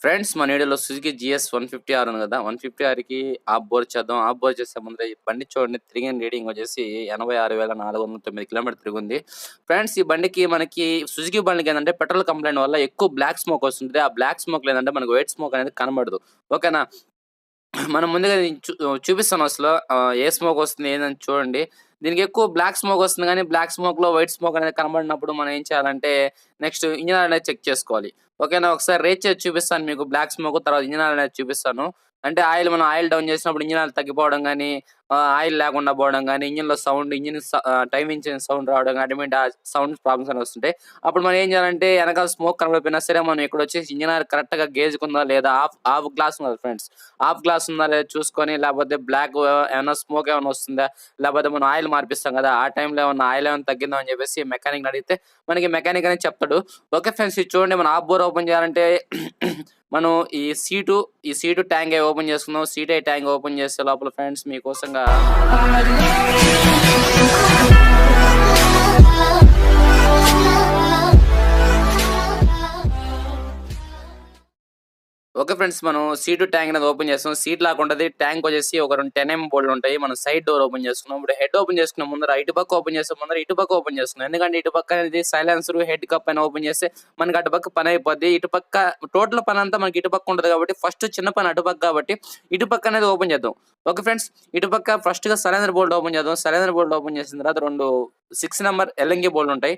Friends మన వీడియోలో Suzuki GS 150R ఉంది కదా, 150Rకి ఆఫ్ బోర్ చేద్దాం. ఆఫ్ బోర్ చేసే ముందర ఈ బండి చూడండి, తిరిగిన రీడింగ్ వచ్చేసి 86,409 కిలోమీటర్ తిరిగింది. ఫ్రెండ్స్ ఈ బండికి మనకి సుజుకి బండికి ఏంటంటే పెట్రోల్ కంప్లైంట్ వల్ల ఎక్కువ బ్లాక్ స్మోక్ వస్తుంది. ఆ బ్లాక్ స్మోక్ లేదంటే మనకు వైట్ స్మోక్ అనేది కనబడదు. ఓకేనా, మనం ముందుగా చూపిస్తాను అసలు ఏ స్మోక్ వస్తుంది ఏందని చూడండి. దీనికి ఎక్కువ బ్లాక్ స్మోక్ వస్తుంది, కానీ బ్లాక్ స్మోక్ లో వైట్ స్మోక్ అనేది కనబడినప్పుడు మనం ఏం చేయాలంటే నెక్స్ట్ ఇంజిన్ అనేది చెక్ చేసుకోవాలి. ఓకేనా, ఒకసారి రేట్ చేసి చూపిస్తాను మీకు బ్లాక్ స్మోక్, తర్వాత ఇంజిన్ అనేది చూపిస్తాను. అంటే మనం ఆయిల్ డౌన్ చేసినప్పుడు ఇంజిన్ ఆయిల్ తగ్గిపోవడం కానీ, ఆయిల్ లేకుండా పోవడం కానీ, ఇంజిన్ లో సౌండ్, టైం ఇంజిన్ సౌండ్ రావడం కానీ, అటువంటి సౌండ్ ప్రాబ్లమ్స్ అని వస్తుంటాయి. అప్పుడు మనం ఏం చేయాలంటే వెనకాల స్మోక్ కనబడిపోయినా సరే మనం ఇక్కడ వచ్చేసి ఇంజిన్ ఆయిల్ కరెక్ట్ గా గేజ్ ఉందా లేదా, ఆఫ్ గ్లాస్ ఉంది ఫ్రెండ్స్, ఆఫ్ గ్లాస్ ఉందా లేదా చూసుకొని, లేకపోతే బ్లాక్ ఏమైనా స్మోక్ ఏమైనా వస్తుందా, లేకపోతే మనం ఆయిల్ మార్పిస్తాం కదా, ఆ టైంలో ఏమన్నా ఆయిల్ ఏమైనా తగ్గిందా అని చెప్పేసి మెకానిక్ అడిగితే మనకి మెకానిక్ అనేది చెప్తాడు. ఓకే ఫ్రెండ్స్, ఇది చూడండి, మనం ఆఫ్ బోర్ ఓపెన్ చేయాలంటే మనం ఈ సీటు ట్యాంక్ ఓపెన్ చేసుకుందాం. సీట్ ట్యాంక్ ఓపెన్ చేసే లోపల ఫ్రెండ్స్ మీకోసంగా ఓకే ఫ్రెండ్స్, మనం సీటు ట్యాంక్ అనేది ఓపెన్ చేస్తాం. సీట్ లాగా ఉంటుంది. ట్యాంక్ వచ్చేసి ఒక 10mm బోల్డ్ ఉంటాయి. మనం సైడ్ డోర్ ఓపెన్ చేసుకున్నాం. ఇప్పుడు హెడ్ ఓపెన్ చేసుకున్న ముందర ఇటుపక్క ఓపెన్ చేసే ముందర ఇటుపక్క ఓపెన్ చేసుకున్నాం. ఎందుకంటే ఇటుపక్క అనేది సైలెన్సర్, హెడ్ కప్ అని ఓపెన్ చేస్తే మనకి అటుపక్క పని అయిపోద్ది. ఇటుపక్క టోటల్ పని అంతా మనకి ఇటుపక్క ఉంటుంది కాబట్టి ఫస్ట్ చిన్న పని అటుపక్క కాబట్టి ఇటుపక్క అనేది ఓపెన్ చేద్దాం. ఓకే ఫ్రెండ్స్, ఇటుపక్క ఫస్ట్ గా సైలెన్సర్ బోల్డ్ ఓపెన్ చేద్దాం. సైలెన్సర్ బోల్డ్ ఓపెన్ చేసిన తర్వాత 2 6 నెంబర్ ఎల్ఎంగి బోల్డ్ ఉంటాయి.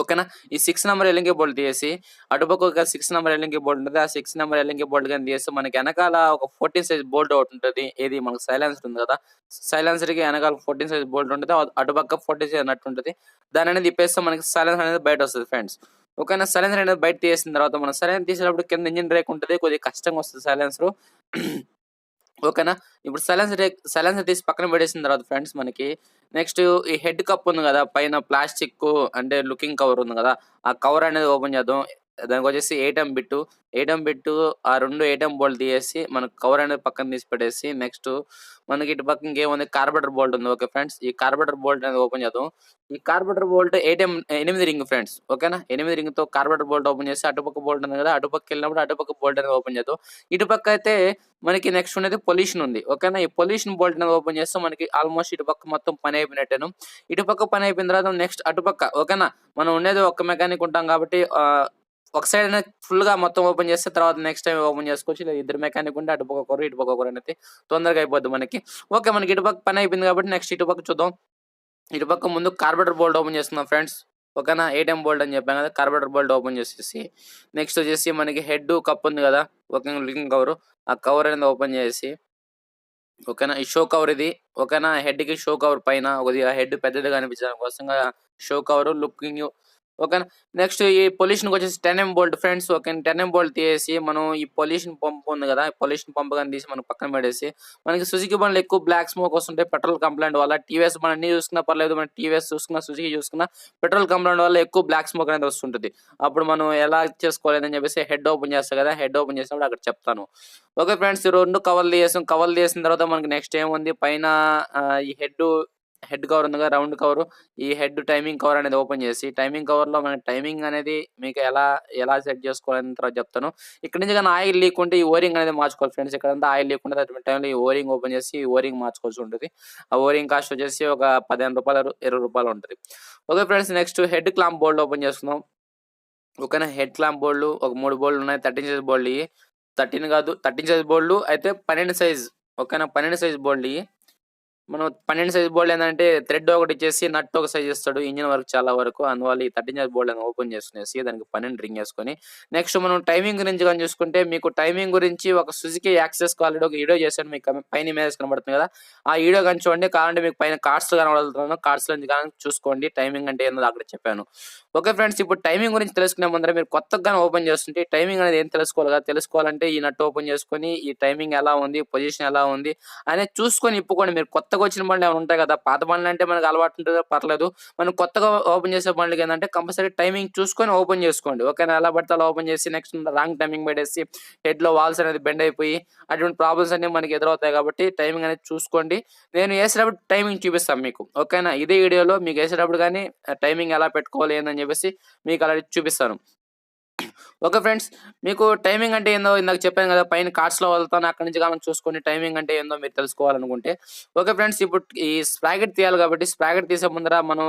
ఓకేనా, ఈ 6 నెంబర్ ఎల్ఎంగి బోల్ట్ తీసి అటుపక్క ఒక 6 నెంబర్ ఎల్ఎంగి బోల్ట్ ఉంటుంది. ఆ 6 నెంబర్ ఎల్ఎంగి బోల్ట్ కానీ తీస్తే మనకి వెనకాల ఒక 14 సైజ్ బోల్ట్ ఒకటి ఉంటుంది. ఏది మనకు సైలెన్సర్ ఉంది కదా, సైలెన్సర్ కి వెనకాల 14 సైజ్ బోల్ట్ ఉంటుంది. అటుపక్క 14 సైజ్ అన్నట్టు ఉంటుంది. దాని అనేది తిప్పేస్తే మనకి సైలెన్సర్ అనేది బయట వస్తుంది ఫ్రెండ్స్. ఓకేనా, సైలెన్సర్ అనేది బయట తీసిన తర్వాత మనం సైలెన్సర్ తీసేటప్పుడు కింద ఇంజిన్ బ్రేక్ ఉంటుంది, కొద్దిగా కష్టంగా వస్తుంది సైలెన్సర్. ఓకేనా, ఇప్పుడు సైలెన్సర్ తీసి పక్కన పెట్టేసిన తర్వాత ఫ్రెండ్స్ మనకి నెక్స్ట్ ఈ హెడ్ కప్ ఉంది కదా, పైన ప్లాస్టిక్ అంటే లుకింగ్ కవర్ ఉంది కదా, ఆ కవర్ అనేది ఓపెన్ చేద్దాం. దానికి వచ్చేసి 8M బిట్టు ఆ 2 8M బోల్ట్ తీసేసి మనకు కవర్ అనేది పక్కన తీసి పెట్టేసి నెక్స్ట్ మనకి ఇటు పక్క ఇంకేముంది, కార్బోరేటర్ బోల్ట్ ఉంది. ఓకే ఫ్రెండ్స్, ఈ కార్బోరేటర్ బోల్ట్ అనేది ఓపెన్ చేద్దాం. ఈ కార్బోరేటర్ బోల్ట్ 8 రింగ్ ఫ్రెండ్స్. ఓకేనా, 8 రింగ్ తో కార్బోరేటర్ బోల్ట్ ఓపెన్ చేసి అటుపక్క బోల్ట్ ఉంది కదా, అటుపక్క వెళ్ళినప్పుడు అటుపక్క బోల్ట్ అనేది ఓపెన్ చేద్దాం. ఇటుపక్క అయితే మనకి నెక్స్ట్ ఉండేది పొల్యూషన్ ఉంది. ఓకేనా, ఈ పొల్యూషన్ బోల్ట్ అనేది ఓపెన్ చేస్తే మనకి ఆల్మోస్ట్ ఇటుపక్క మొత్తం పని అయిపోయినట్టేను. ఇటుపక్క పని అయిపోయిన తర్వాత నెక్స్ట్ అటుపక్క, ఓకేనా, మనం ఉండేది ఒక్క మెకానిక్ ఉంటాం కాబట్టి ఒక సైడ్ అనేది ఫుల్ గా మొత్తం ఓపెన్ చేస్తే తర్వాత నెక్స్ట్ టైం ఓపెన్ చేసుకోవచ్చు. లేదా ఇద్దరు మెకానిక్ ఉంటే అటుపక్క ఒకరు ఇటుపక్క ఒకరు అనేది తొందరగా అయిపోద్ది మనకి. ఓకే, మనకి ఇటుపక్క పని అయిపోయింది కాబట్టి నెక్స్ట్ ఇటుపక్క చూద్దాం. ఇటుపక్క ముందు కార్బోరేటర్ బోల్ట్ ఓపెన్ చేస్తున్నాం ఫ్రెండ్స్. ఓకేనా, 8M బోల్ట్ అని చెప్పాను కదా, కార్బోరేటర్ బోల్ట్ ఓపెన్ చేసేసి నెక్స్ట్ వచ్చేసి మనకి హెడ్ కప్ ఉంది కదా, ఓకే, లింక్ కవర్, ఆ కవర్ అనేది ఓపెన్ చేసి ఓకేనా, ఈ షో కవర్ ఇది. ఓకేనా, హెడ్ కి షో కవర్ పైన కొద్దిగా హెడ్ పెద్దదిగా అనిపించడం కోసంగా షో కవర్ లుకింగ్. ఓకేనా, నెక్స్ట్ ఈ పొల్యూషన్ వచ్చేసి 10M bolt friends. Okay, 10M bolt తీసేసి మనం ఈ పొల్యూషన్ పంప్ ఉంది కదా, పొల్యూషన్ పంప్ కానీ తీసి మనం పక్కన పెడేసి మనకి సుజుకి బండ్లు ఎక్కువ బ్లాక్ స్మోక్ వస్తుంటాయి పెట్రోల్ కంప్లైంట్ వల్ల. టీవీఎస్ మనం అన్ని చూసుకున్నా పర్లేదు, మన టీవీఎస్ చూసుకున్నా సుజుకి చూసుకున్నా పెట్రోల్ కంప్లైంట్ వల్ల ఎక్కువ బ్లాక్ స్మోక్ అనేది వస్తుంటుంది. అప్పుడు మనం ఎలా చేసుకోలేదని చెప్పేసి హెడ్ ఓపెన్ చేస్తాం కదా, హెడ్ ఓపెన్ చేసినప్పుడు అక్కడ చెప్తాను. ఓకే ఫ్రెండ్స్, ఈ 2 కవర్లు చేసిన తర్వాత మనకి నెక్స్ట్ ఏముంది, పైన ఈ హెడ్ కవర్ ఉంది కదా, రౌండ్ కవర్, ఈ హెడ్ టైమింగ్ కవర్ అనేది ఓపెన్ చేసి టైమింగ్ కవర్ లో మన టైమింగ్ అనేది మీకు ఎలా సెట్ చేసుకోవాలని తర్వాత చెప్తాను. ఇక్కడ నుంచి కానీ ఆయిల్ లీక్ ఉంటే ఈ ఓరింగ్ అనేది మార్చుకోవాలి ఫ్రెండ్స్. ఇక్కడ అంతా ఆయిల్ లీక్ ఉంటే అటువంటి టైంలో ఈ ఓరింగ్ ఓపెన్ చేసి ఈ ఓరింగ్ మార్చుకోవాల్సి ఉంటుంది. ఆ ఓరింగ్ కాస్ట్ వచ్చేసి ఒక 15 రూపాయలు 20 రూపాయలు ఉంటుంది. Okay friends, next head clamp bolt open చేస్తున్నాం. ఓకేనా, హెడ్ క్లాంప్ బోల్డ్ ఒక 3 బోల్డ్ ఉన్నాయి. 13 సైజ్ బోల్డ్, 13 కాదు 13 సైజ్ బోల్డ్ అయితే 12 సైజ్. ఓకేనా, 12 సైజ్ బోల్డ్. మనం 12 సైజ్ బోల్డ్ ఏంటంటే థ్రెడ్ ఒకటి ఇచ్చేసి నట్ ఒక సైజ్ ఇస్తాడు ఇంజిన్ వర్క్ చాలా వరకు. అందువల్ల ఈ 13 సైజ్ బోల్డ్ ఓపెన్ చేసుకునేసి దానికి 12 రింగ్ వేసుకొని నెక్స్ట్ మనం టైమింగ్ గురించి కానీ చూసుకుంటే, మీకు టైమింగ్ గురించి ఒక సుజుకి యాక్సెస్ ఆల్రెడీ ఒక వీడియో చేశాను, మీకు పైన ఇమేజ్ కనబడుతుంది కదా, ఆ వీడియో కానీ చూడండి. కావాలంటే మీకు పైన కార్డ్స్ కనబడుతున్నాను, కార్డ్స్ నుంచి కానీ చూసుకోండి టైమింగ్ అంటే ఏందో అక్కడ చెప్పాను. ఓకే ఫ్రెండ్స్, ఇప్పుడు టైమింగ్ గురించి తెలుసుకునే ముందర మీరు కొత్తగా ఓపెన్ చేస్తుంటే టైమింగ్ అనేది ఏం తెలుసుకోవాలంటే ఈ నట్ ఓపెన్ చేసుకొని ఈ టైమింగ్ ఎలా ఉంది, పొజిషన్ ఎలా ఉంది అనేది చూసుకొని ఇప్పుకోండి. మీరు కొత్తగా వచ్చిన బండ్లు ఏమైనా ఉంటాయి కదా, పాత బండ్లు అంటే మనకు అలవాటు ఉంటుంది పర్లేదు. మనం కొత్తగా ఓపెన్ చేసే బండ్లకి ఏంటంటే కంపల్సరీ టైమింగ్ చూసుకొని ఓపెన్ చేసుకోండి. ఓకేనా, ఎలా పడితే అలా ఓపెన్ చేసి నెక్స్ట్ రాంగ్ టైమింగ్ పెట్టేసి హెడ్ లో వాల్స్ అనేది బెండ్ అయిపోయి అటువంటి ప్రాబ్లమ్స్ అన్ని మనకి ఎదురవుతాయి కాబట్టి టైమింగ్ అనేది చూసుకోండి. నేను వేసేటప్పుడు టైమింగ్ చూపిస్తాను మీకు. ఓకేనా, ఇదే వీడియోలో మీకు వేసేటప్పుడు కానీ టైమింగ్ ఎలా పెట్టుకోవాలి ఏందని చెప్పేసి మీకు అలా చూపిస్తాను. ఓకే ఫ్రెండ్స్, మీకు టైమింగ్ అంటే ఏందో ఇందాక చెప్పాను కదా, పైన కార్డ్స్‌లో వదులుతాను. అక్కడి నుంచి కాలం చూసుకొని టైమింగ్ అంటే ఏందో మీరు తెలుసుకోవాలనుకుంటే, ఓకే ఫ్రెండ్స్, ఇప్పుడు ఈ స్ప్రాకెట్ తీయాలి కాబట్టి స్ప్రాకెట్ తీసే ముందర మనం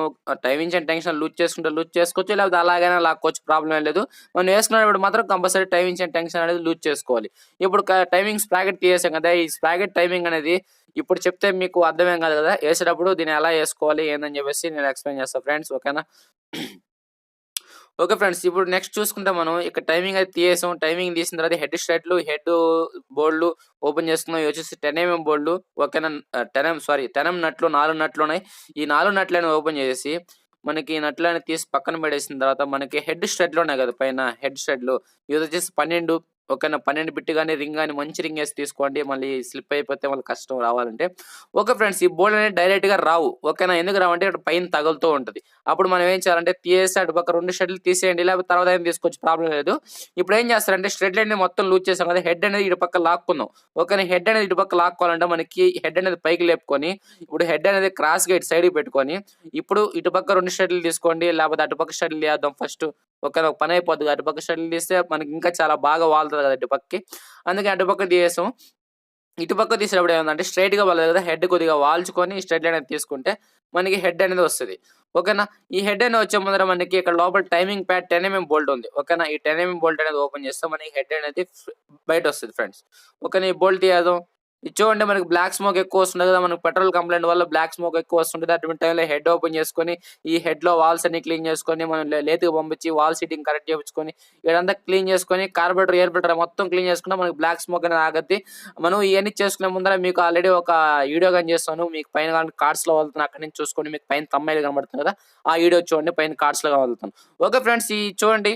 టైమింగ్స్ అండ్ టెన్షన్ లూజ్ చేసుకుంటే లూజ్ చేసుకోవచ్చు. లేకపోతే అలాగైనా లాక్కోవచ్చు, ప్రాబ్లమ్ ఏం లేదు. మనం వేసుకునేటప్పుడు మాత్రం కంపల్సరీ టైమింగ్స్ అండ్ టెన్షన్ అనేది లూజ్ చేసుకోవాలి. ఇప్పుడు టైమింగ్ స్ప్రాకెట్ తీసేసాం కదా, ఈ స్ప్రాకెట్ టైమింగ్ అనేది ఇప్పుడు చెప్తే మీకు అర్థమేం కాదు కదా. వేసేటప్పుడు దీన్ని ఎలా వేసుకోవాలి ఏందని చెప్పేసి నేను ఎక్స్‌ప్లెయిన్ చేస్తా ఫ్రెండ్స్, ఓకేనా? ఓకే ఫ్రెండ్స్, ఇప్పుడు నెక్స్ట్ చూసుకుంటే మనం ఇక్కడ టైమింగ్ అయితే తీసేసాం. టైమింగ్ తీసిన తర్వాత హెడ్ స్ట్రైట్లు, హెడ్ బోల్డ్‌లు ఓపెన్ చేసుకున్నాం. ఇవి వచ్చేసి 10 ఎంఎం బోల్డ్‌లు, ఓకేనా? 10 ఎం నట్లు 4 నట్లు ఉన్నాయి. ఈ 4 నట్లని ఓపెన్ చేసేసి మనకి ఈ నట్లని తీసి పక్కన పడేసిన తర్వాత మనకి హెడ్ స్ట్రైట్లు ఉన్నాయి కదా పైన హెడ్ స్ట్రైట్లు, ఇది వచ్చేసి 12, ఓకేనా? 12 బిట్ గాని రింగ్ గాని మంచి రింగ్ వేసి తీసుకోండి. మళ్ళీ స్లిప్ అయిపోతే మళ్ళీ కష్టం రావాలంటే. ఓకే ఫ్రెండ్స్, ఈ బోల్డ్ అనేది డైరెక్ట్‌గా రావు, ఓకేనా? ఎందుకు రావంటే ఇక్కడ పైన తగులుతూ ఉంటది. అప్పుడు మనం ఏం చేయాలంటే తీసేసి అటు పక్క 2 స్ట్రెడ్లు తీసేయండి, లేకపోతే తర్వాత అయినా తీసుకోవచ్చు, ప్రాబ్లం లేదు. ఇప్పుడు ఏం చేస్తారంటే స్ట్రెడ్ అనేది మొత్తం లూజ్ చేసాం కదా, హెడ్ అనేది ఇటు పక్క లాక్కుందాం. ఓకేనా? హెడ్ అనేది ఇటు పక్క లాక్కోవాలంటే మనకి హెడ్ అనేది పైకి లేపుకొని, ఇప్పుడు హెడ్ అనేది క్రాస్‌గా ఇటు సైడ్‌కి పెట్టుకొని, ఇప్పుడు ఇటు పక్క 2 స్ట్రెడ్లు తీసుకోండి, లేకపోతే అటుపక్క స్ట్రెడ్లు తీద్దాం ఫస్ట్. ఓకేనా? ఒక పని అయిపోద్ది. అటుపక్క స్ట్రెడ్లు తీస్తే మనకి ఇంకా చాలా బాగా వాలుతది కదా ఇటుపక్కకి. అందుకే అటుపక్క తీసేసాం. ఇటుపక్క తీసేటప్పుడు ఏమైందంటే స్ట్రైట్‌గా వాలదు కదా, హెడ్ కొద్దిగా వాల్చుకొని స్ట్రెయిట్ లైన్ అనేది తీసుకుంటే మనకి హెడ్ అనేది వస్తది. ఓకేనా? ఈ హెడ్ అనేది వచ్చే ముందర మనకి ఇక్కడ లోపల టైమింగ్ ప్యాడ్ 10 ఎంఎం బోల్ట్ ఉంది. ఓకేనా? ఈ 10 ఎంఎం బోల్ట్ అనేది ఓపెన్ చేస్తే మనకి హెడ్ అనేది బయటొస్తది ఫ్రెండ్స్. ఓకేనా? ఈ బోల్ట్ తీయడం ఇది చూడండి, మనకి బ్లాక్ స్మోక్ ఎక్కువ వస్తుంది కదా, మనకి పెట్రోల్ కంప్లైంట్ వల్ల బ్లాక్ స్మోక్ ఎక్కువ వస్తుంటది. అటువంటి టైంలో హెడ్ ఓపెన్ చేసుకొని ఈ హెడ్‌లో వాల్స్ అన్ని క్లీన్ చేసుకొని మనం లేత్‌కి పంపించి వాల్ సీటింగ్ కరెక్ట్ చేపించుకొని ఇదంతా క్లీన్ చేసుకొని కార్బోరేటర్, ఎయిర్ ఫిల్టర్ మొత్తం క్లీన్ చేసుకున్నా మనకి బ్లాక్ స్మోక్ అనేది ఆగద్ది. మనం ఇయన్నీ చేసుకునే ముందర మీకు ఆల్రెడీ ఒక వీడియో గాని చేస్తాను. మీకు పైన కార్డ్స్‌లో వదులుతాను. అక్కడి నుంచి చూసుకోండి. మీకు పైన థంబ్‌నెయిల్ కనబడుతుంది కదా, ఆ వీడియో చూడండి. పైన కార్డ్స్‌లో వదులుతాను. ఓకే ఫ్రెండ్స్, ఈ చూడండి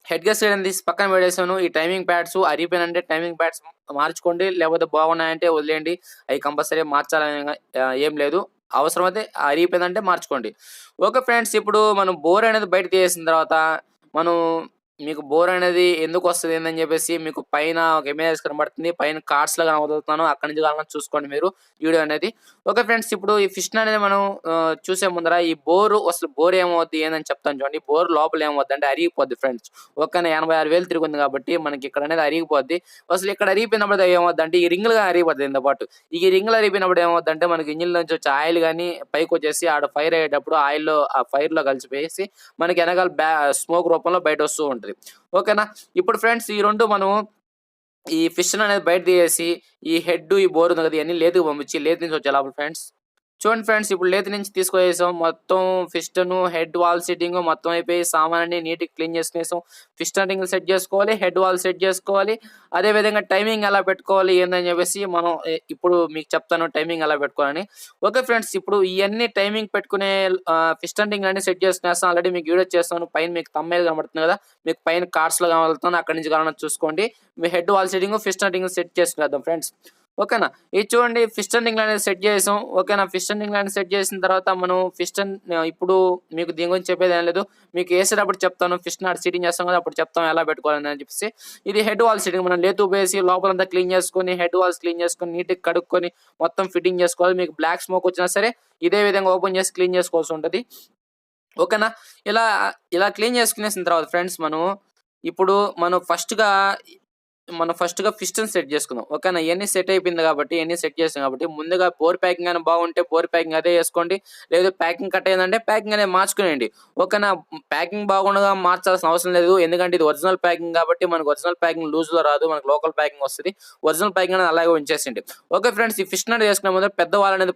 హెడ్ గెస్ తీసి పక్కన పెట్టేసాను. ఈ టైమింగ్ ప్యాడ్స్ అరిగిపోయినంటే టైమింగ్ ప్యాడ్స్ మార్చుకోండి, లేకపోతే బాగున్నాయంటే వదిలేయండి. అవి కంపల్సరీ మార్చాలని ఏం లేదు. అవసరమైతే అరిగిపోయిందంటే మార్చుకోండి. ఓకే ఫ్రెండ్స్, ఇప్పుడు మనం బోర్ అనేది బయట తీసేసిన తర్వాత మనం మీకు బోర్ అనేది ఎందుకు వస్తది ఏందని చెప్పేసి మీకు పైన ఒక ఇమేజ్ కనబడుతుంది. పైన కార్డ్స్‌లో వదులుతున్నాను. అక్కడి నుంచి కావాలన్నా చూసుకోండి మీరు వీడియో అనేది. ఓకే ఫ్రెండ్స్, ఇప్పుడు ఈ ఫిష్‌ని అనేది మనం చూసే ముందర ఈ అసలు బోర్ ఏమవుద్ది ఏందని చెప్తాను చూడండి. బోర్ లోపల ఏమవుద్దంటే అరిగిపోద్ది ఫ్రెండ్స్. ఓకేనా? 86,000 తిరిగింది కాబట్టి మనకి ఇక్కడ అనేది అరిగిపోద్ది. అసలు ఇక్కడ అరిగిపోయినప్పుడు ఏమవుద్దంటే ఈ రింగులుగా అరిగిపోద్ది దీంతో పాటు. ఈ రింగులు అరిగిపోయినప్పుడు ఏమవుద్దంటే మనకి ఇంజిన్ నుంచి వచ్చే ఆయిల్ గాని పైకొచ్చేసి ఆడ ఫైర్ అయ్యేటప్పుడు ఆ ఫైర్‌లో కలిసిపోయేసి మనకి ఎనకాల స్మోక్ రూపంలో బయటొస్తూ ఉంటది. ఓకేనా? ఇప్పుడు ఫ్రెండ్స్ ఈ 2 మనం ఈ ఫిష్‌ని అనేది బయట తీసేసి ఈ హెడ్, ఈ బోర్ ఉంది కదా, ఇయన్నీ లేత్‌కి పంపించి లేత్ నుంచి వచ్చే లోపల ఫ్రెండ్స్ చూడండి ఫ్రెండ్స్, ఇప్పుడు లేత్ నుంచి తీసుకొచ్చేసాం. మొత్తం పిస్టను, హెడ్ వాల్ సెట్టింగ్ మొత్తం అయిపోయి సామాన్లన్నీ నీట్‌గా క్లీన్ చేసుకునేసాం. పిస్టన్ రింగులు సెట్ చేసుకోవాలి, హెడ్ వాల్ సెట్ చేసుకోవాలి. అదే విధంగా టైమింగ్ ఎలా పెట్టుకోవాలి ఏందని చెప్పేసి మనం ఇప్పుడు మీకు చెప్తాను టైమింగ్ ఎలా పెట్టుకోవాలని. ఓకే ఫ్రెండ్స్, ఇప్పుడు ఇయన్నీ టైమింగ్ పెట్టుకునే పిస్టన్ రింగ్ అన్ని సెట్ చేసుకునేస్తాం. ఆల్రెడీ మీకు వీడియో చేస్తాను. పైన మీకు థంబ్‌నెయిల్ కనబడుతుంది కదా, మీకు పైన కార్డ్స్‌లో కనబడుతుంది. అక్కడి నుంచి కావాలన్నా చూసుకోండి. మీ head valve setting, piston ring set చేసుకునేద్దాం ఫ్రెండ్స్. ఓకేనా? ఇది చూడండి, పిస్టన్ రింగ్ అనేది సెట్ చేసాం. ఓకేనా? పిస్టన్ రింగ్ అనేది సెట్ చేసిన తర్వాత మనం ఇప్పుడు మీకు దీని గురించి చెప్పేది ఏం లేదు. మీకు వేసేటప్పుడు చెప్తాను. పిస్టన్ ఆడ సీటింగ్ చేస్తాం కదా, అప్పుడు చెప్తాం ఎలా పెట్టుకోవాలని అని చెప్పేసి. ఇది హెడ్ వాల్ సీటింగ్. మనం లేతు వేసి లోపలంతా క్లీన్ చేసుకొని హెడ్ వాల్స్ క్లీన్ చేసుకొని నీట్‌గా కడుక్కొని మొత్తం ఫిట్టింగ్ చేసుకోవాలి. మీకు బ్లాక్ స్మోక్ వచ్చినా సరే ఇదే విధంగా ఓపెన్ చేసి క్లీన్ చేసుకోవాల్సి ఉంటది. ఓకేనా? ఇలా ఇలా క్లీన్ చేసుకునేసిన తర్వాత ఫ్రెండ్స్ ఇప్పుడు మనం ఫస్ట్‌గా పిస్టన్ సెట్ చేసుకుందాం. ఓకేనా? ఇయన్నీ సెట్ అయిపోయింది కాబట్టి, ఇయన్నీ సెట్ చేసాం కాబట్టి ముందుగా బోర్ ప్యాకింగ్ అని బాగుంటే బోర్ ప్యాకింగ్ అదే ఏసుకోండి. లేదు ప్యాకింగ్ కట్ అయిందంటే ప్యాకింగ్ అనేది మార్చుకునేయండి. ఓకేనా? ప్యాకింగ్ బాగుండగా మార్చాల్సిన అవసరం లేదు. ఎందుకంటే ఇది ఒరిజినల్ ప్యాకింగ్ కాబట్టి మనకు ఒరిజినల్ ప్యాకింగ్ లూజ్‌లో రాదు. మనకు లోకల్ ప్యాకింగ్ వస్తది. ఒరిజినల్ ప్యాకింగ్ అనేది అలాగే ఉంచేసేయండి. ఓకే ఫ్రెండ్స్, ఈ పిస్టన్ అనేది వేసుకునే ముందు పెద్ద వాల్ అనేది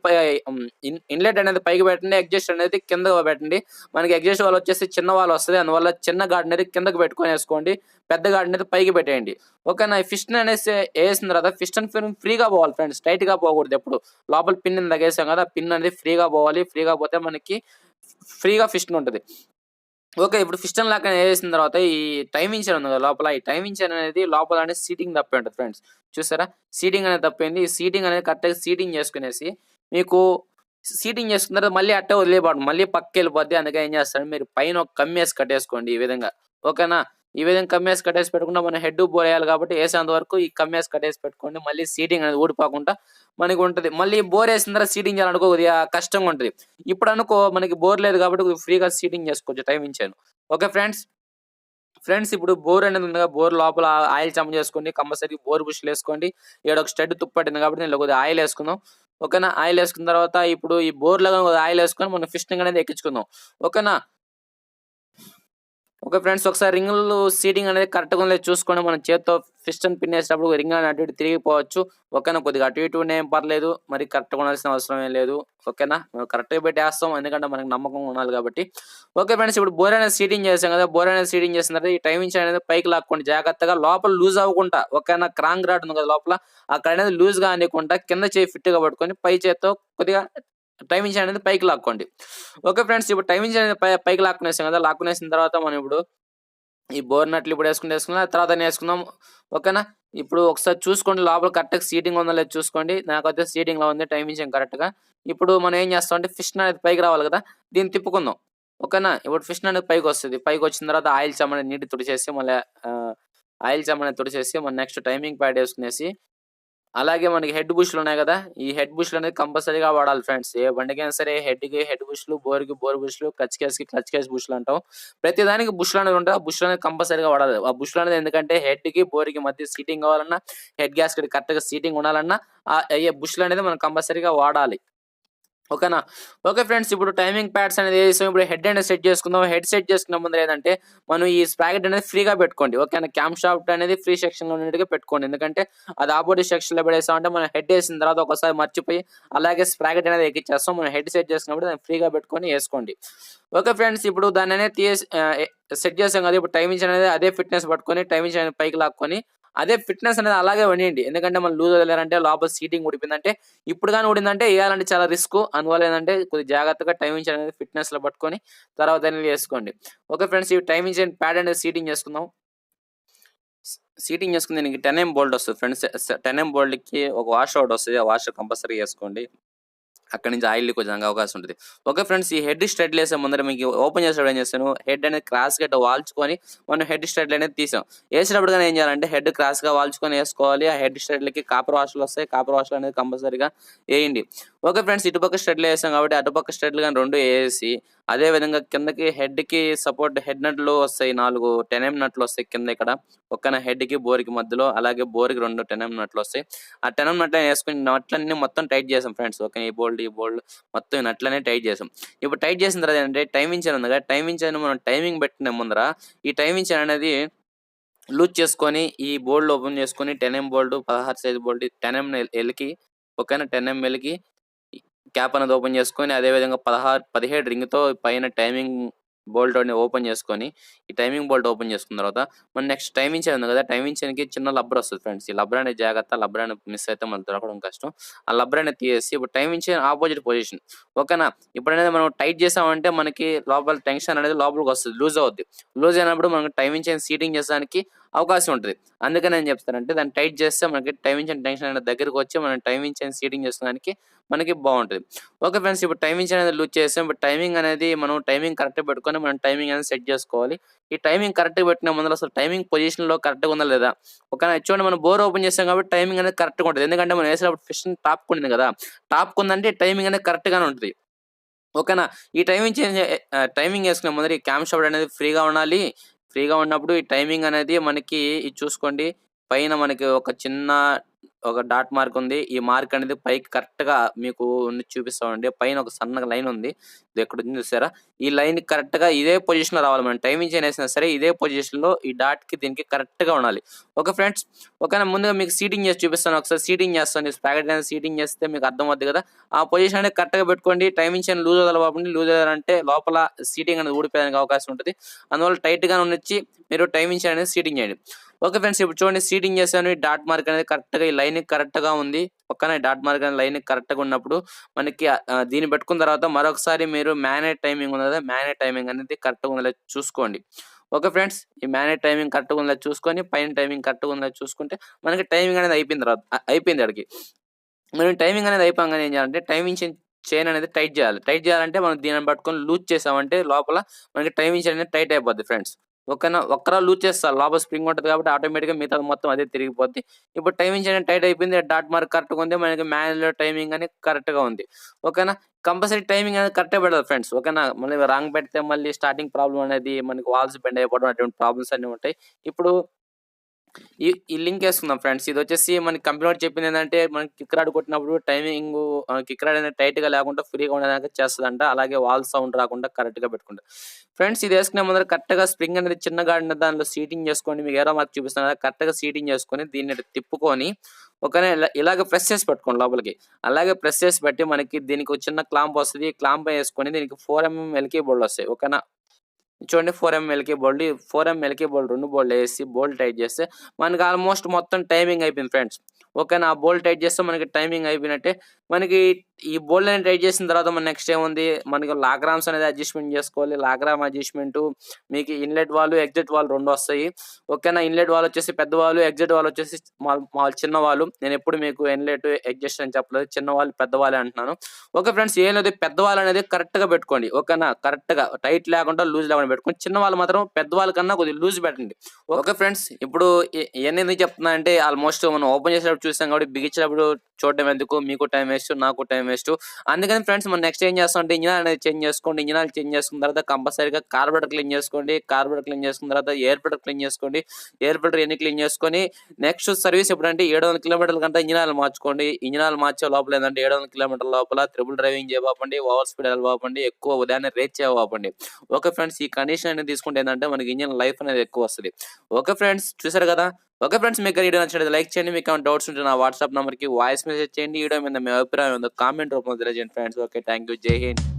ఇన్‌లెట్ అనేది పైకి పెట్టండి. ఎగ్జాస్ట్ అనేది కిందకి పెట్టండి. మనకి ఎగ్జాస్ట్ వాల్ వచ్చేసి చిన్న వాల్ వస్తది. అందువల్ల చిన్న గార్డ్ అనేది కిందకి పెట్టుకొని ఏసుకోండి. పెద్ద గార్డ్ అనేది పైకి పెట్టేయండి. ఓకేనా? ఈ పిస్టన్ అనేసి ఏసిన తర్వాత పిస్టన్ పిన్ ఫ్రీగా పోవాలి ఫ్రెండ్స్. టైట్‌గా పోకూడదు ఎప్పుడు. లోపల పిన్ ఇందాక ఏసాం కదా, ఆ పిన్ అనేది ఫ్రీగా పోవాలి. ఫ్రీగా పోతే మనకి ఫ్రీగా పిస్టన్ ఉంటది. ఓకే. ఇప్పుడు పిస్టన్ లాక్ అనేది ఏసిన తర్వాత ఈ టైమింగ్ చైన్ ఉంది కదా లోపల, ఈ టైమింగ్ చైన్ అనేది లోపల అనేది సీటింగ్ తప్పి ఉంటది ఫ్రెండ్స్. చూసారా? సీటింగ్ అనేది తప్పింది. ఈ సీటింగ్ అనేది కరెక్ట్‌గా సీటింగ్ చేసుకునేసి మీకు సీటింగ్ చేసుకున్న తర్వాత మళ్ళీ అట్టే వదిలేయబాకండి. మళ్ళీ పక్కకెళ్ళిపోద్ది. అందుకే ఏం చేస్తారంటే మీరు పైన ఒక కమ్మేసి కట్టేసుకోండి ఈ విధంగా. ఓకేనా? ఈ విధంగా కమ్మేసి కట్టేసి పెట్టుకుంటే మనం హెడ్, బోర్ ఎయాలి కాబట్టి ఏసేంత వరకు ఈ కమ్మేసి కట్టేసి పెట్టుకోండి. మళ్ళీ సీటింగ్ అనేది ఊడిపోకుండా మనకి ఉంటది. మళ్ళీ బోర్ ఏసిన తర్వాత సీటింగ్ చేయాలనుకో కొద్దిగా కష్టంగా ఉంటది. ఇప్పుడు అనుకో మనకి బోర్ లేదు కాబట్టి ఫ్రీగా సీటింగ్ చేసుకోవచ్చు timing chain. Okay friends. Friends ఇప్పుడు బోర్ అనేది ఉంది కదా, బోర్ లోపల ఆయిల్ చంప చేసుకోండి, కంపల్సరీ బోర్ బుష్లు వేసుకోండి. ఇక్కడ ఒక స్టడ్ తుప్పట్టింది కాబట్టి నేను కొద్దిగా ఆయిల్ వేసుకుందాం. ఓకేనా, ఆయిల్ వేసుకున్న తర్వాత ఇప్పుడు ఈ బోర్ లాగా కొద్దిగా ఆయిల్ వేసుకొని మనం ఫిషింగ్ అనేది ఎక్కించుకుందాం. ఓకేనా. ఓకే ఫ్రెండ్స్, ఒకసారి రింగులు సీటింగ్ అనేది కరెక్ట్గా ఉందో చూసుకొని మనం చేత్తో పిస్టన్ పిన్ వేసేటప్పుడు రింగ్ అనేది అటు ఇటు తిరిగిపోవచ్చు. ఓకేనా, కొద్దిగా అటు ఇటు ఏం పర్లేదు, మరి కరెక్ట్గా ఉండాల్సిన అవసరం ఏం లేదు. ఓకేనా, మనం కరెక్ట్గా పెట్టి వేస్తాం ఎందుకంటే మనకి నమ్మకం ఉండాలి కాబట్టి. ఓకే ఫ్రెండ్స్, ఇప్పుడు బోర్ అనేది సీటింగ్ చేసాం కదా, బోర్ అనేది సీటింగ్ చేసిన తర్వాత ఈ టైమింగ్ అనేది పైకి లాక్కోండి జాగ్రత్తగా, లోపల లూజ్ అవ్వకుండా. ఓకేనా, క్రాంక్ రాడ్ ఉంది కదా లోపల, అక్కడ అనేది లూజ్ గా అనుకుంటా కింద చేయి ఫిట్ గా పట్టుకొని పై చేత్తో కొద్దిగా టైమింగ్ అనేది పైకి లాక్కోండి. ఓకే ఫ్రెండ్స్, ఇప్పుడు టైమింగ్ అనేది పైకి లాక్కునేసాం కదా, లాక్కునేసిన తర్వాత మనం ఇప్పుడు ఈ బోర్ నట్లు ఇప్పుడు వేసుకున్నా తర్వాత వేసుకుందాం. ఓకేనా, ఇప్పుడు ఒకసారి చూసుకోండి లోపల కరెక్ట్గా సీటింగ్ ఉందో లేదో చూసుకోండి. నాకైతే సీటింగ్ లో ఉంది, టైమింగ్ కరెక్ట్ గా. ఇప్పుడు మనం ఏం చేస్తాం అంటే ఫిష్ అనేది పైకి రావాలి కదా, దీన్ని తిప్పుకుందాం. ఓకేనా, ఇప్పుడు ఫిష్ అనేది పైకి వస్తుంది. పైకి వచ్చిన తర్వాత ఆయిల్ చమ్మని నీటి తుడిచేసి మళ్ళీ ఆయిల్ చమ్మని తుడిచేసి మన నెక్స్ట్ టైమింగ్ ప్యాడ్ వేసుకునేసి, అలాగే మనకి హెడ్ బుష్లు ఉన్నాయి కదా, ఈ హెడ్ బుష్లు అనేది కంపల్సరీగా వాడాలి ఫ్రెండ్స్. ఏ బండికైనా సరే హెడ్ కి హెడ్ బుష్లు, బోర్ కి బోర్ బుష్లు, క్లచ్ కేస్ బుష్లు అంటాం. ప్రతి దానికి బుష్లు అనేది ఉంటాయి, ఆ బుష్లు అనేది కంపల్సరీగా వాడాలి. ఆ బుష్లు అనేది ఎందుకంటే హెడ్ కి బోర్ కి మధ్య సీటింగ్ కావాలన్నా, హెడ్ గ్యాస్ కి కరెక్ట్ గా సీటింగ్ ఉండాలన్నా ఆ అయ్యే బుష్లు అనేది మనం కంపల్సరీగా వాడాలి. ఓకేనా. ఓకే ఫ్రెండ్స్, ఇప్పుడు టైమింగ్ ప్యాడ్స్ అనేది వేసాం. ఇప్పుడు హెడ్ అనేది సెట్ చేసుకుందాం. హెడ్ సెట్ చేసుకున్న ముందు ఏంటంటే మనం ఈ స్ప్రాకెట్ అనేది ఫ్రీగా పెట్టుకోండి. ఓకేనా, క్యామ్ షాఫ్ట్ అనేది ఫ్రీ సెక్షన్ లో ఉన్నట్టుగా పెట్టుకోండి. ఎందుకంటే అది ఆపోజిట్ సెక్షన్ లో పెడేసామంటే మనం హెడ్ వేసిన తర్వాత ఒకసారి మర్చిపోయి అలాగే స్ప్రాకెట్ అనేది ఎక్కిచ్చేస్తాం. మనం హెడ్ సెట్ చేసుకున్నప్పుడు దాన్ని ఫ్రీగా పెట్టుకొని వేసుకోండి. ఓకే ఫ్రెండ్స్, ఇప్పుడు దాన్ని అనేది సెట్ చేసాం కదా, ఇప్పుడు టైమింగ్ అనేది అదే ఫిట్నెస్ పట్టుకొని టైమింగ్ అనేది పైకి లాక్కొని అదే ఫిట్నెస్ అనేది అలాగే వండియండి. ఎందుకంటే మనం లూజ్ వదిలేరంటే లోపల సీటింగ్ ఉడిపోయిందంటే, ఇప్పుడు కానీ ఉడిందంటే వేయాలంటే చాలా రిస్క్. అందువల్ల ఏంటంటే కొద్దిగా జాగ్రత్తగా టైమింగ్ అనేది ఫిట్నెస్ లో పట్టుకొని తర్వాత అనేది వేసుకోండి. ఓకే ఫ్రెండ్స్, ఈ టైమింగ్ ప్యాడ్ అనేది సీటింగ్ చేసుకుందాం. సీటింగ్ చేసుకుని దీనికి 10mm బోల్ట్ వస్తుంది ఫ్రెండ్స్. 10mm బోల్ట్ కి ఒక వాష్ అవుట్ వస్తుంది, ఆ వాష్ కంపల్సరీ వేసుకోండి. అక్కడి నుంచి ఆయిల్ లీక్ వచ్చే అవకాశం ఉంటుంది. ఓకే ఫ్రెండ్స్, ఈ హెడ్ స్ట్రెడ్ వేసే ముందర మీకు ఓపెన్ చేసేటప్పుడు ఏం చేస్తాను, హెడ్ అనేది క్రాస్ గా వాల్చుకొని మనం హెడ్ స్ట్రెడ్ అనేది తీసాం. వేసేటప్పుడు కానీ ఏం చేయాలంటే హెడ్ క్రాస్ గా వాల్చుకొని వేసుకోవాలి. ఆ హెడ్ స్ట్రెడ్లకి కాపర్ వాష్లు వస్తాయి, కాపర్ వాష్లు అనేది కంపల్సరీగా వేయండి. ఓకే ఫ్రెండ్స్, ఇటుపక్క స్ట్రెడ్లు వేసాం కాబట్టి అటుపక్క స్ట్రెడ్లు కానీ రెండు వేసి అదే విధంగా కిందకి హెడ్ కి సపోర్ట్ హెడ్ నట్లు వస్తాయి, 4 10mm నట్లు వస్తాయి కింద ఇక్కడ. ఒక్కన హెడ్ కి బోర్ కి మధ్యలో, అలాగే బోర్ కి 2 10mm నట్లు వస్తాయి. ఆ 10mm నట్లు వేసుకుని నట్లన్నీ మొత్తం టైట్ చేసాం ఫ్రెండ్స్. ఓకే, ఈ బోల్డ్ మొత్తం ఈ నట్లనే టైట్ చేసాం. ఇప్పుడు టైట్ చేసిన తర్వాత ఏంటంటే టైమింగ్ చైన్ ఉంది కదా, టైమింగ్ చైన్ మనం టైమింగ్ పెట్టిన ముందర ఈ టైమింగ్ చైన్ అనేది లూజ్ చేసుకొని ఈ బోల్డ్ ఓపెన్ చేసుకొని 10mm బోల్డ్ 16 సైజ్ బోల్డ్ 10mm ఎల్కి. ఓకేనా, 10mm ఎల్కి క్యాప్ అనేది ఓపెన్ చేసుకొని అదే విధంగా 17 రింగ్ తో పైన టైమింగ్ బోల్ట్ ఓపెన్ చేసుకొని ఈ టైమింగ్ బోల్ట్ ఓపెన్ చేసుకున్న తర్వాత మన నెక్స్ట్ టైమింగ్ చైన్ ఉంది కదా, టైమింగ్ చైన్ కి చిన్న లబ్బర్ వస్తుంది ఫ్రెండ్స్. ఈ లబ్బర్ అనేది జాగ్రత్త, లబ్బర్ అనేది మిస్ అయితే మనకు దొరకడం కష్టం. ఆ లబ్బర్ అనేది తీసేసి ఇప్పుడు టైమింగ్ చైన్ ఆపోజిట్ పొజిషన్. ఓకేనా, ఇప్పుడు అనేది మనం టైట్ చేసామంటే మనకి లోపల టెన్షన్ అనేది లోపలికి వస్తుంది, లూజ్ అవుద్ది. లూజ్ అయినప్పుడు మనకి టైమింగ్ చైన్ సీటింగ్ చేసడానికి అవకాశం ఉంటుంది. అందుకని నేను చెప్తానంటే దాన్ని టైట్ చేస్తే మనకి టైమింగ్ చైన్ టెన్షన్ అనేది దగ్గరకు వచ్చి మనం టైమింగ్ చైన్ సీటింగ్ చేసుకోవడానికి మనకి బాగుంటుంది. ఓకే ఫ్రెండ్స్, ఇప్పుడు టైమింగ్ అనేది లూజ్ చేసాం. ఇప్పుడు టైమింగ్ అనేది మనం టైమింగ్ కరెక్ట్ పెట్టుకొని మనం టైమింగ్ అనేది సెట్ చేసుకోవాలి. ఈ టైమింగ్ కరెక్ట్ పెట్టిన ముందు అసలు టైమింగ్ పొజిషన్ లో కరెక్ట్గా ఉందా లేదా. ఓకే, చూడండి మనం బోర్ ఓపెన్ చేస్తాం కాబట్టి టైమింగ్ అనేది కరెక్ట్గా ఉంటుంది. ఎందుకంటే మనం వేసేటప్పుడు ఫిష్ టాప్ కొంది కదా, టాప్ కొందంటే టైమింగ్ అనేది కరెక్ట్ గానే ఉంటుంది. ఓకేనా, ఈ టైమింగ్ వేసుకునే ముందర ఈ క్యామ్ షాఫ్ట్ అనేది ఫ్రీగా ఉండాలి. ఫ్రీగా ఉన్నప్పుడు ఈ టైమింగ్ అనేది మనకి ఇది చూసుకోండి, పైన మనకి ఒక డాట్ మార్క్ ఉంది. ఈ మార్క్ అనేది పైకి కరెక్ట్ గా మీకు చూపిస్తామండి. పైన ఒక సన్నగా లైన్ ఉంది, ఇది ఎక్కడ ఉంది చూసారా, ఈ లైన్ కరెక్ట్ గా ఇదే పొజిషన్ లో రావాలి. మనం టైమింగ్ చైన్ వేసినా సరే ఇదే పొజిషన్ లో ఈ డాట్ కి దీనికి కరెక్ట్ గా ఉండాలి. ఓకే ఫ్రెండ్స్, ఓకేనా, ముందుగా మీకు సీటింగ్ చేసి చూపిస్తాను. ఒకసారి సీటింగ్ చేస్తాను, స్పాకెట్ అనేది సీటింగ్ చేస్తే మీకు అర్థం అవుతుంది కదా. ఆ పొజిషన్ అనేది కరెక్ట్ గా పెట్టుకోండి. టైమింగ్ చైన్ లూజ్ వదలబాబు, లూజ్ అంటే లోపల సీటింగ్ అనేది ఊడిపోయడానికి అవకాశం ఉంటుంది. అందువల్ల టైట్ గా ఉండొచ్చి మీరు టైమింగ్ చైన్ అనేది సీటింగ్ చేయండి. ఓకే ఫ్రెండ్స్, ఇప్పుడు చూడండి సీటింగ్ చేశాను. ఈ డాట్ మార్క్ అనేది కరెక్ట్ గా ఈ లైన్ కరెక్ట్ గా ఉంది. పక్కన డాట్ మార్క్ అనేది లైన్ కరెక్ట్ గా ఉన్నప్పుడు మనకి దీన్ని పెట్టుకున్న తర్వాత మరొకసారి మీరు మ్యానేజ్ టైమింగ్ ఉంది కదా, మ్యానేజ్ టైమింగ్ అనేది కరెక్ట్ గా ఉందో చూసుకోండి. ఓకే ఫ్రెండ్స్, ఈ మ్యానేజ్ టైమింగ్ కరెక్ట్ గా ఉందో చూసుకొని పైన టైమింగ్ కరెక్ట్ గా ఉందో చూసుకుంటే మనకి టైమింగ్ అనేది అయిపోయింది అడిగి. మనం టైమింగ్ అనేది అయిపోగానే ఏం చేయాలంటే టైమింగ్ చైన్ అనేది టైట్ చేయాలి. టైట్ చేయాలంటే మనం దీనిని పట్టుకొని లూజ్ చేసామంటే లోపల మనకి టైమింగ్ చైన్ అనేది టైట్ అయిపోద్ది ఫ్రెండ్స్. ఓకేనా. ఒక్కరా లూజ్ చేస్తారు. లోపల స్ప్రింగ్ ఉంటది కాబట్టి ఆటోమేటిక్‌గా మిగతాది మొత్తం అదే తిరిగిపోద్ది. ఇప్పుడు టైమింగ్ చైన్ టైట్ అయిపోయింది. డాట్ మార్క్ కరెక్ట్‌గా ఉంది. మనకి మాన్యువల్ టైమింగ్ అని కరెక్ట్‌గా ఉంది. ఓకేనా. కంపల్సరీ టైమింగ్ అనేది కరెక్టే పెట్టాలి ఫ్రెండ్స్. ఓకేనా. మళ్ళీ రాంగ్ పెడితే మళ్ళీ స్టార్టింగ్ ప్రాబ్లమ్ అనేది మనకి వాల్స్ బెండ్ అయిపోవడం అటువంటి ప్రాబ్లమ్స్ అన్నీ ఉంటాయి. ఇప్పుడు ఈ లింక్ ఏసుకుందాం ఫ్రెండ్స్. ఇదొచ్చేసి మనకి కంపెనీ చెప్పిందేందంటే, మనకి కిక్ రాడ్ కొట్టినప్పుడు టైమింగు కిక్ రాడ్ అనేది టైట్‌గా లేకుండా ఫ్రీగా ఉండేదాకా చేస్తదంట. అలాగే వాల్ సౌండ్ రాకుండా కరెక్ట్‌గా పెట్టుకుంటా. ఫ్రెండ్స్ ఇదేసుకునే ముందర కరెక్ట్‌గా స్ప్రింగ్ అనేది చిన్నగా ఉన్న దానిలో సీటింగ్ చేసుకోండి. మీకు ఏరో మార్క్ చూపిస్తున్నాను కదా! కరెక్ట్‌గా సీటింగ్ చేసుకొని దీన్ని ఇటు తిప్పుకొని ఓకేనా. ఇలాగ ప్రెస్ చేసి పెట్టుకోండి లోపలికి. అలాగే ప్రెస్ చేసి పెట్టి మనకి దీనికి ఒక చిన్న క్లాంప్ వస్తది. క్లాంప్ ఏసుకొని దీనికి 4 ఎంఎం ఎల్‌కి బోల్డొస్తాయి. ఓకేనా. చూడండి 4 ఎంఎల్‌కి బోల్ట్. 4 ఎంఎల్‌కి బోల్ట్ 2 బోల్ట్‌లేసి బోల్ట్ టైట్ చేస్తే మనకి ఆల్మోస్ట్ మొత్తం టైమింగ్ అయిపోయింది ఫ్రెండ్స్. ఓకేనా. ఆ బోల్ట్ టైట్ చేస్తే మనకి టైమింగ్ అయిపోయినట్టే. మనకి ఈ బోల్ట్ అనేది టైట్ చేసిన తర్వాత మన నెక్స్ట్ ఏముంది, మనకి లాగ్రామ్స్ అనేది అడ్జస్ట్‌మెంట్ చేసుకోవాలి. లాగ్రామ్ అడ్జస్ట్‌మెంటు మీకు ఇన్‌లెట్ వాల్వ్, ఎగ్జిట్ వాల్వ్ 2 వస్తాయి. ఓకేనా. ఇన్‌లెట్ వాల్వ్ వచ్చేసి పెద్ద వాల్వ్, ఎగ్జిట్ వాల్వ్ వచ్చేసి చిన్న వాల్వ్. నేనెప్పుడు మీకు ఇన్‌లెట్, ఎగ్జిట్ అని చెప్పలేదు. చిన్న వాల్వ్, పెద్ద వాల్వే అంటున్నాను. Okay friends. ఏం లేదు, పెద్ద వాల్వ్ అనేది కరెక్ట్‌గా పెట్టుకోండి. ఓకేనా. కరెక్ట్‌గా టైట్ లేకుండా, లూజ్ లేకుండా పెట్టుకోండి. చిన్న వాళ్ళు మాత్రం పెద్ద వాళ్ళ కన్నా కొద్దిగా లూజ్ పెట్టండి. Okay friends. ఇప్పుడు ఇయన్నీ ఎందుకు చెప్తున్నా అంటే, ఆల్మోస్ట్ మనం ఓపెన్ చేసేటప్పుడు చూసాం కాబట్టి బిగించేటప్పుడు చూడడం ఎందుకు, మీకు టైం వేస్ట్, నాకు టైం వేస్ట్. అందుకని ఫ్రెండ్స్ మనం నెక్స్ట్ ఏం చేస్తాం అంటే, ఇంజిన్ అనేది చేంజ్ చేసుకోండి. ఇంజిన్ ఆయిల్ చేంజ్ చేసుకున్న తర్వాత కంపల్సరీగా కార్బోరేటర్ క్లీన్ చేసుకోండి. కార్బోరేటర్ క్లీన్ చేసుకున్న తర్వాత ఎయిర్ ఫిల్టర్ క్లీన్ చేసుకోండి. ఎయిర్ ఫిల్టర్ ఎన్ని క్లీన్ చేసుకొని నెక్స్ట్ సర్వీస్ ఎప్పుడంటే 700 కిలోమీటర్ల కంటే ఇంజిన్ ఆయిల్ మార్చుకోండి. ఇంజిన్ ఆయిల్ మార్చే లోపల ఏంటంటే 700 కిలోమీటర్ల లోపల త్రిబుల్ డ్రైవింగ్ చేయబాపండి, ఓవర్ స్పీడ్ వెళ్ళబాపండి, ఎక్కువ ఉదయాన్నే రేస్ చేయబాపండి. Okay friends. ఈ కండిషన్ అనేది తీసుకుంటే ఏంటంటే మనకి ఇంజిన్ లైఫ్ అనేది ఎక్కువ వస్తది. Okay friends. చూసారు కదా. Okay friends. మీకు వీడియో నచ్చినట్లయితే లైక్ చేయండి. మీకు ఏమైనా డౌట్స్ ఉంటే నా వాట్సాప్ నంబర్‌కి వాయిస్ మెసేజ్ చేయండి. ఈ వీడియో మీద మీ అభిప్రాయం ఏందో కామెంట్ రూపంలో తెలియజేయండి ఫ్రెండ్స్. ఓకే. Thank you. జై హింద్.